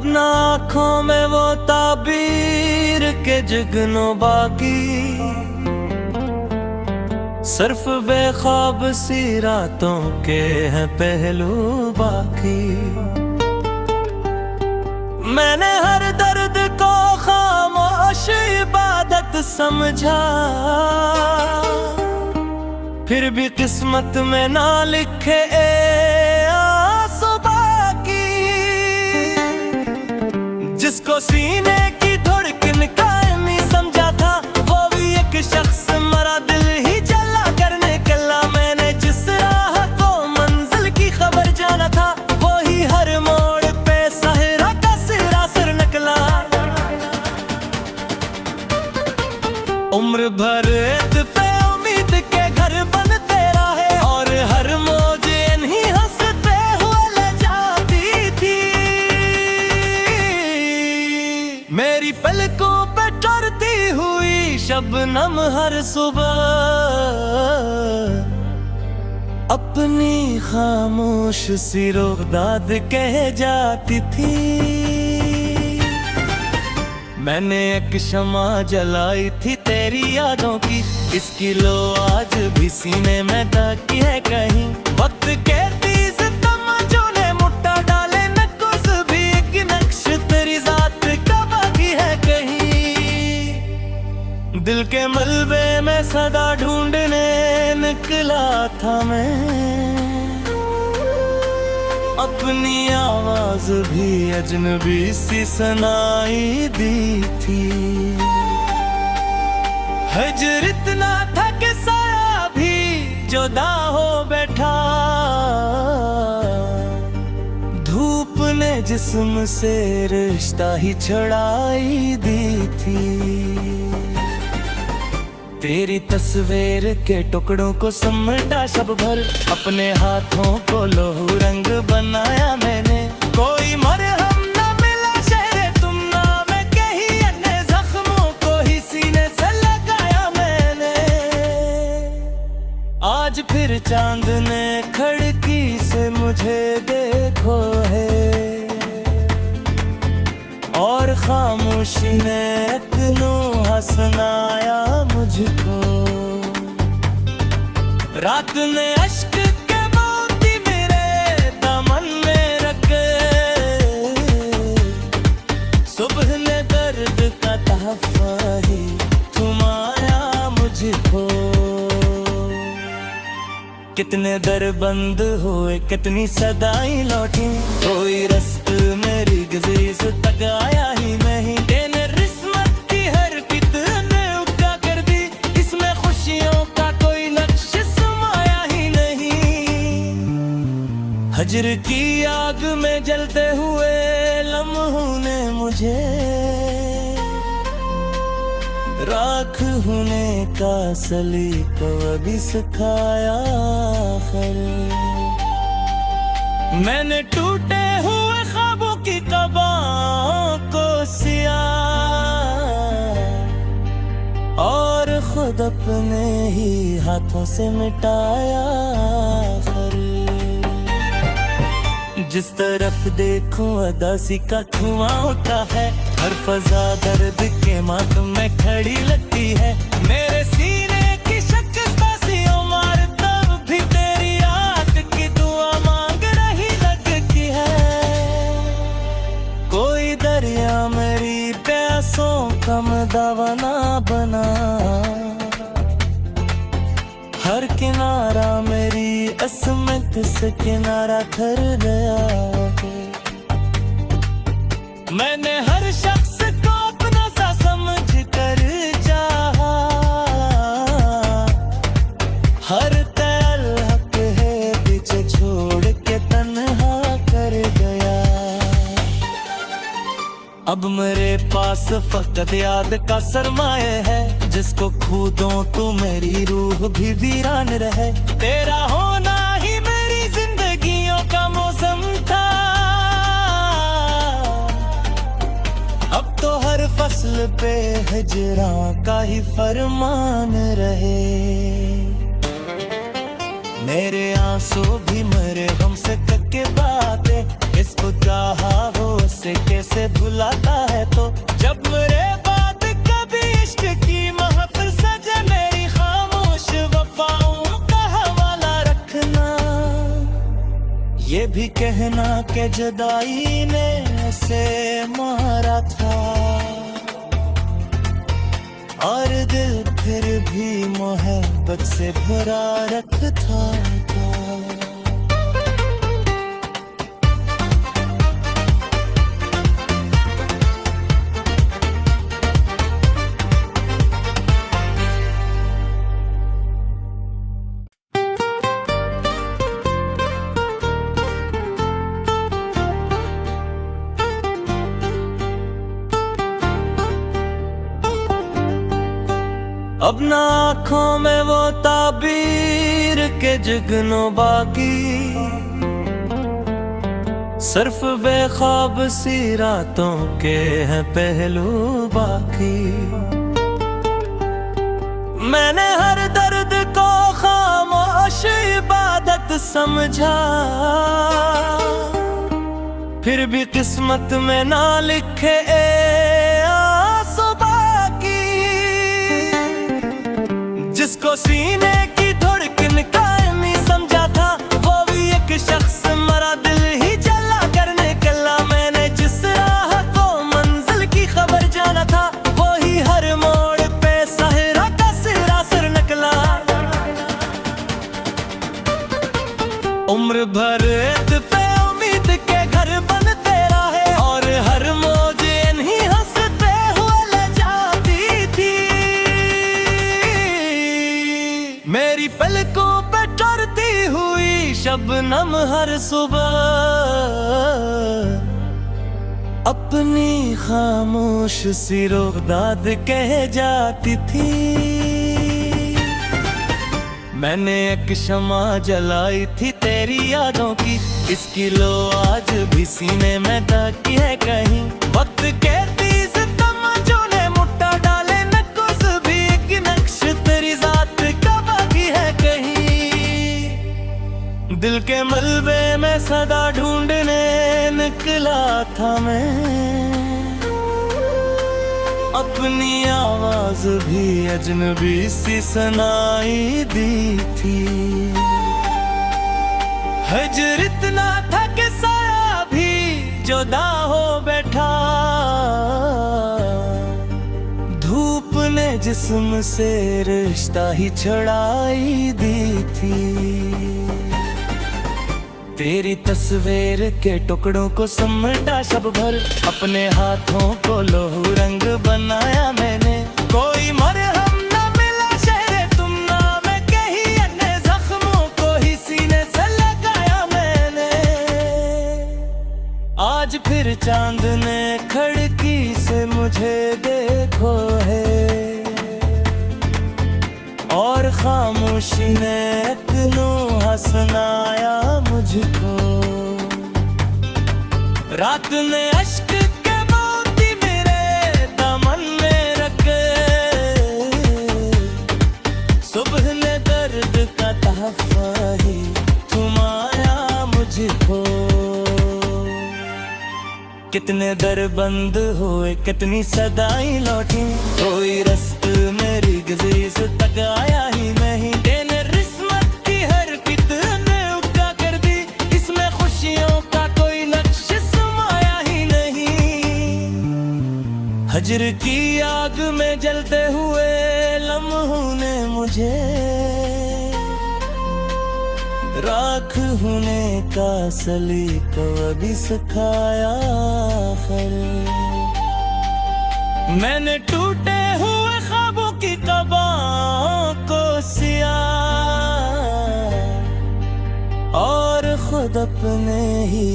ना आँखों में वो ताबीर के जुगनों बाकी, सिर्फ बेख्वाब सी रातों के हैं पहलू बाकी। मैंने हर दर्द को खामोश इबादत समझा, फिर भी किस्मत में ना लिखे आंसू बाकी। जिसको सीने की धड़कन कायमी समझा था, वो भी एक शख्स मरा, दिल ही जला कर निकला। मैंने जिस राह को मंजिल की खबर जाना था, वो ही हर मोड़ पे सहरा का सिरा सिर निकला। उम्र भर पे उम्मीद के घर बनते रहे, और हर मौज इन्हीं हंसते हुए ले जाती थी। मेरी पलकों पे टरती हुई शबनम हर सुबह अपनी खामोश सी रोदाद कह जाती थी। मैंने एक शमा जलाई थी तेरी यादों की, इसकी लो आज भी सीने में ताकी है कहीं। वक्त के तीस तमंचों ने मुट्ठा डाले न कुछ भी, एक नक्श तेरी जात का बाकी है कहीं। दिल के मलबे में सदा ढूंढने निकला था मैं, अपनी आवाज भी अजनबी सी सुनाई दी थी। हजर इतना था कि साया भी जुदा हो बैठा, धूप ने जिस्म से रिश्ता ही छुड़ाई दी थी। तेरी तस्वीर के टुकड़ों को समेटा शब भर, अपने हाथों को लोहू रंग बनाया मैंने। कोई मरहम न मिला शहरे तुम नाम के ही, अन्य जख्मों को ही सीने से लगाया मैंने। आज फिर चांद ने खिड़की से मुझे देखो है, और खामोशी ने इतनू हंसनाया मुझको। रात ने अश्क के मोती मेरे दामन में रखे, सुबह ने दर्द का तहफ़ा ही थमाया मुझको। कितने दर बंद हुए, कितनी सदाई लौटी, कोई रस्त मेरी गुज़री से तक आया ही नहीं। तेने रिस्मत की हर कितने उगा कर दी, इसमें खुशियों का कोई नक्श समाया ही नहीं। हजर की आग में जलते हुए लम्हों ने मुझे राख होने का सलीका भी सिखाया। मैंने टूटे हुए ख्वाबों की कबाओं को सिया, और खुद अपने ही हाथों से मिटाया। जिस तरफ देखूं अदासी का धुआं होता है, हर फजा दर्द के मातम में खड़ी लगती है। मेरे सीने की शिकस्ता सी उमर तब भी तेरी याद की दुआ मांग रही लगती है। कोई दरिया मेरी प्यासों का दावा ना बना, हर किनारा मेरी असमत से किनारा कर गया है। मैंने हर शख्स को अपना सा समझ कर चाहा, हर तल हक है पीछे छोड़ के तन्हा कर गया। अब मेरे पास फकत याद का सरमाए है, जिसको खो दूं तो मेरी रूह भी वीरान रहे। तेरा होना ही मेरी जिंदगियों का मौसम था, अब तो हर फसल पे हिजरां का ही फरमान रहे। मेरे आंसू भी मेरे गम से कके बातें, जिसको चाहा वो उसे कैसे भुलाता है। तो जब मेरे बाद कभी इश्क की महफिल सजे, मेरी खामोश वफाओं का हवाला रखना। ये भी कहना कि जुदाई ने ऐसे मारा था, और दिल फिर भी मोहब्बत से भरा रखता था। अब ना आँखों में वो ताबीर के जुगनू बाकी, सिर्फ बेख्वाब सी रातों के हैं पहलू बाकी। मैंने हर दर्द को खामोश इबादत समझा, फिर भी किस्मत में ना लिखे जिसको सीने की धड़कन कायमी समझा था, वो भी एक शख्स मरा, दिल ही जला कर निकला। मैंने जिस राह को मंजिल की खबर जाना था, वो ही हर मोड़ पे सहरा का सिरा सर नकला। उम्र भर पे उम्मीद के घर बनते रहे, और हर मौज इन्हीं हंसते हुए ले जाती थी। मेरी पलकों पे टरती हुई शबनम हर सुबह अपनी खामोश सी रोदाद कह जाती थी। मैंने एक शमा जलाई थी तेरी यादों की, इसकी लो आज भी सीने में ताकी है कहीं। वक्त के तीस तमंचों ने मुट्ठा डाले न कुछ भी, एक नक्श तेरी जात का बाकी है कहीं। दिल के मलबे में सदा ढूंढने निकला था मैं, अपनी आवाज भी अजनबी सी सुनाई दी थी। हजर इतना था कि साया भी जुदा हो बैठा, धूप ने जिस्म से रिश्ता ही छुड़ाई दी थी। तेरी तस्वीर के टुकड़ों को समेटा शब भर, अपने हाथों को लोहू रंग बनाया मैंने। कोई मरहम न मिला शहरे तुम नाम के ही अन्य जख्मों को ही सीने से लगाया मैंने। आज फिर चांद ने खिड़की से मुझे देखो है, और खामोशी ने एक नूहा सुनाया मुझको। रात ने अश्क के मोती मेरे दामन में रखे, सुबह ने दर्द का तहफ़ा ही थमाया मुझको। कितने दर बंद हुए, कितनी सदाई लौटी, कोई रस्त मेरी गज़ीज़ तक आया ही नहीं। तेने रिस्मत की हर कितने उगा कर दी, इसमें खुशियों का कोई नक्श समाया ही नहीं। हजर की आग में जलते हुए लम्हों ने मुझे राख होने का सलीका भी सिखाया। मैंने टूटे हुए ख्वाबों की कबाओं को सिया, और खुद अपने ही